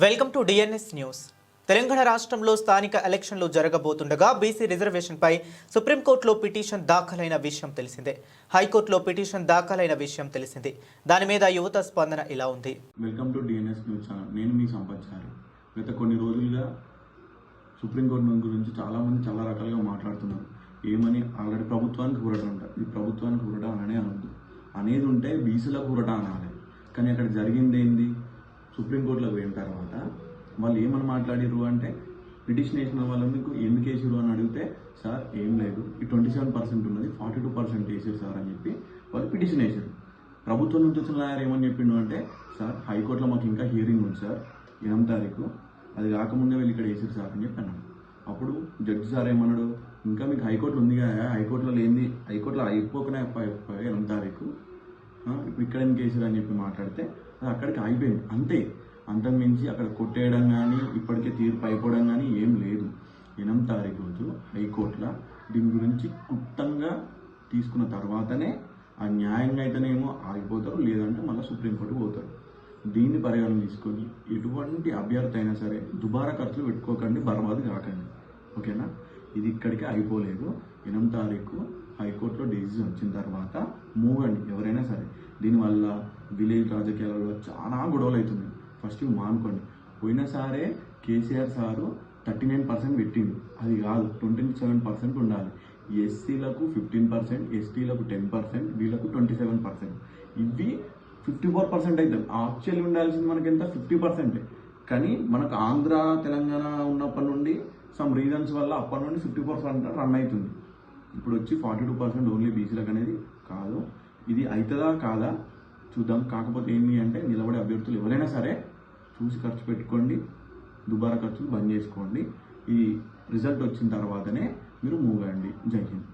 Welcome to DNS news. Telangana రాష్ట్రంలో స్థానిక ఎలక్షన్లు జరగబోతుండగా బీసీ రిజర్వేషన్పై సుప్రీంకోర్టులో పిటిషన్ దాఖలైన విషయం తెలిసిందే. హైకోర్టులో పిటిషన్ దాఖలైన విషయం తెలిసింది. దాని మీద యువత స్పందన ఇలా ఉంది. Welcome to DNS news channel. నేను మీ సంపత్చారి. గత కొన్ని రోజులుగా సుప్రీంకోర్టు గురించి చాలామంది చాలా రకాలుగా మాట్లాడుతున్నారు. ఏమని ఆల్రెడీ ప్రభుత్వానికి కూరట ఉంటారు. ఇది ప్రభుత్వానికి కూరట అననే అనద్దు. అనేది ఉంటే బీసీలకు కూరట అనాలి. కానీ అక్కడ జరిగింది ఏంది? సుప్రీంకోర్టులోకి పోయిన తర్వాత వాళ్ళు ఏమని మాట్లాడిరు అంటే, పిటిషన్ వేసిన వాళ్ళు మీకు ఎందుకు వేసిరు అని అడిగితే, సార్ ఏం లేదు, ఈ 27% ఉన్నది 42% వేసారు సార్ అని చెప్పి వాళ్ళు పిటిషన్ వేసారు. ప్రభుత్వం నుంచి వచ్చిన లాయర్ ఏమని చెప్పిండు అంటే, సార్ హైకోర్టులో మాకు ఇంకా హియరింగ్ ఉంది సార్ 8వ తారీఖు, అది కాకముందే వెళ్ళి ఇక్కడ వేసారు సార్ అని చెప్పి అన్నాడు. అప్పుడు జడ్జి సార్ ఏమన్నాడు, ఇంకా మీకు హైకోర్టులో ఉంది కదా, హైకోర్టులో లేని, హైకోర్టులో అయిపోకనే 8వ తారీఖు, ఇప్పుడు ఇక్కడ ఎందుకు వేసారు అని చెప్పి మాట్లాడితే అది అక్కడికి అయిపోయింది. అంతే, అంతకుమించి అక్కడ కొట్టేయడం కానీ ఇప్పటికే తీర్పు అయిపోవడం కానీ ఏం లేదు. 8వ తారీఖు రోజు హైకోర్టులో దీని గురించి క్లుప్తంగా తీసుకున్న తర్వాతనే ఆ న్యాయంగా అయితేనేమో ఆగిపోతారు, లేదంటే మళ్ళీ సుప్రీంకోర్టుకు పోతారు. దీన్ని పరిగణన తీసుకొని ఎటువంటి అభ్యర్థి అయినా సరే దుబారా ఖర్చులు పెట్టుకోకండి, బర్బాదు కాకండి. ఓకేనా? ఇది ఇక్కడికే అయిపోలేదు. 8వ తారీఖు హైకోర్టులో డెసిజన్ వచ్చిన తర్వాత మూగండి ఎవరైనా సరే. దీనివల్ల విలేజ్ రాజకీయాలలో చాలా గొడవలు అవుతున్నాయి. ఫస్ట్ మానుకోండి. పోయినసారే కేసీఆర్ సారు 39% పెట్టింది. అది కాదు, 27% ఉండాలి. ఎస్సీలకు 15%, ఎస్టీలకు 10%, వీళ్ళకు 27%. ఇవి 54% అవుతుంది. యాక్చువల్లీ ఉండాల్సింది మనకి ఎంత? 50%. కానీ మనకు ఆంధ్ర తెలంగాణ ఉన్నప్పటి నుండి సమ్ రీజన్స్ వల్ల అప్పటి నుండి 54% రన్ అవుతుంది. ఇప్పుడు వచ్చి 42% ఓన్లీ బీసీలకు అనేది కాదు. ఇది అవుతుందా కాదా చూద్దాం. కాకపోతే ఏంటి అంటే, నిలబడే అభ్యర్థులు ఎవరైనా సరే చూసి ఖర్చు పెట్టుకోండి, దుబారా ఖర్చులు బంద్ చేసుకోండి. ఈ రిజల్ట్ వచ్చిన తర్వాతనే మీరు మూవ్ అవ్వండి. జై హింద్.